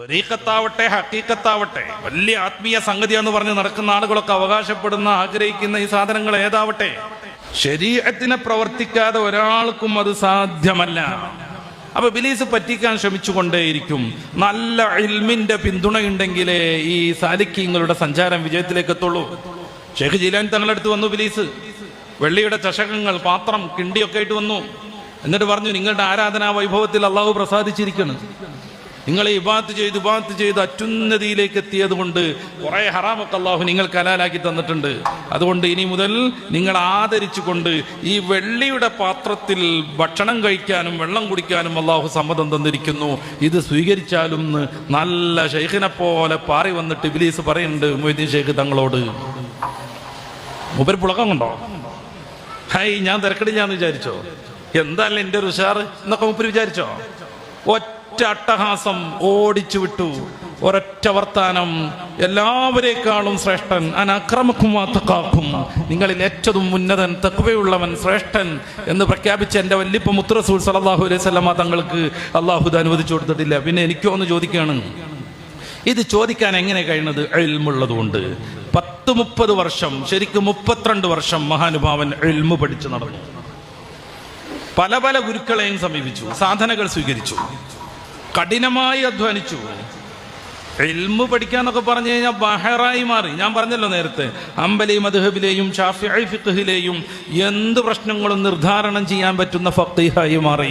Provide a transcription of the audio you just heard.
ത്വരീഖത്താവട്ടെ ഹഖീഖത്താവട്ടെ വലിയ ആത്മീയ സംഗതിയാന്ന് പറഞ്ഞ് നടക്കുന്ന ആളുകളൊക്കെ അവകാശപ്പെടുന്ന ആഗ്രഹിക്കുന്ന ഈ സാധനങ്ങൾ ഏതാവട്ടെ, ശരീഅത്തിനെ പ്രവർത്തിക്കാതെ ഒരാൾക്കും അത് സാധ്യമല്ല. അപ്പൊ ഇബ്ലീസ് പറ്റിക്കാൻ ശ്രമിച്ചുകൊണ്ടേയിരിക്കും. നല്ല ഇൽമിന്റെ പിന്തുണയുണ്ടെങ്കിലേ ഈ സാലിക്കീങ്ങളുടെ സഞ്ചാരം വിജയത്തിലേക്ക് എത്തുള്ളൂ. ഷെയ്ഖ് ജീലാനി തങ്ങളുടെ അടുത്ത് വന്നു ഇബ്ലീസ്. വെള്ളിയുടെ ചഷകങ്ങൾ, പാത്രം, കിണ്ടിയൊക്കെ ആയിട്ട് വന്നു. എന്നിട്ട് പറഞ്ഞു, നിങ്ങളുടെ ആരാധനാ വൈഭവത്തിൽ അള്ളാഹു പ്രസാദിച്ചിരിക്കണം. നിങ്ങളെ ഇബാദത്ത് ചെയ്ത് അത്യുന്നതിയിലേക്ക് എത്തിയത് കൊണ്ട് കുറെ ഹറാമൊക്കെ അള്ളാഹു നിങ്ങൾക്ക് ഹലാലാക്കി തന്നിട്ടുണ്ട്. അതുകൊണ്ട് ഇനി മുതൽ നിങ്ങൾ ആദരിച്ചുകൊണ്ട് ഈ വെള്ളിയുടെ പാത്രത്തിൽ ഭക്ഷണം കഴിക്കാനും വെള്ളം കുടിക്കാനും അള്ളാഹു സമ്മതം തന്നിരിക്കുന്നു. ഇത് സ്വീകരിച്ചാലും നല്ല ഷെയ്ഖിനെ പോലെ പാറി വന്നിട്ട് ഇബ്ലീസ് പറയുന്നുണ്ട് മൊയ്തീൻ ഷെയ്ഖ് തങ്ങളോട്. മൂപ്പര് പുളക്കം കൊണ്ടോ? ഹായ്, ഞാൻ തിരക്കടില്ലാന്ന് വിചാരിച്ചോ? എന്താല്ല എൻ്റെ ഒരു ഉഷാറ് എന്നൊക്കെ മൂപ്പര് വിചാരിച്ചോ? ഒറ്റ അട്ടഹാസം ഓടിച്ചു വിട്ടു. ഒരൊറ്റ വർത്താനം, എല്ലാവരേക്കാളും ശ്രേഷ്ഠൻ, അനക്രമക്കും വാത്തക്കാക്കും, നിങ്ങളിൽ ഏറ്റവും ഉന്നതൻ, തഖ്വയുള്ളവൻ, ശ്രേഷ്ഠൻ എന്ന് പ്രഖ്യാപിച്ച എൻ്റെ വല്ലിപ്പ മുത്ത് റസൂൽ സല്ലല്ലാഹു അലൈഹി വസല്ലമ തങ്ങൾക്ക് അള്ളാഹു ഇത് അനുവദിച്ചു കൊടുത്തിട്ടില്ല. പിന്നെ എനിക്കോ ഒന്ന് ചോദിക്കുകയാണ്, ഇത് ചോദിക്കാൻ എങ്ങനെ കഴിയുന്നത്? ഇൽമുള്ളതുകൊണ്ട്. 10-30 വർഷം, ശരിക്കും 32 വർഷം മഹാനുഭാവൻ ഇൽമു പഠിച്ചു നടന്നു. പല പല ഗുരുക്കളെയും സമീപിച്ചു, സാധനകൾ സ്വീകരിച്ചു, കഠിനമായി അധ്വാനിച്ചു. ഇൽമു പഠിക്കാന്നൊക്കെ പറഞ്ഞു കഴിഞ്ഞാൽ ബഹറായി മാറി. ഞാൻ പറഞ്ഞല്ലോ നേരത്തെ, ഹംബലി മദ്ഹബിലെയും ഷാഫിഈ ഫിഖ്ഹിലെയും എന്ത് പ്രശ്നങ്ങളും നിർദ്ധാരണം ചെയ്യാൻ പറ്റുന്ന ഫഖീഹായി മാറി.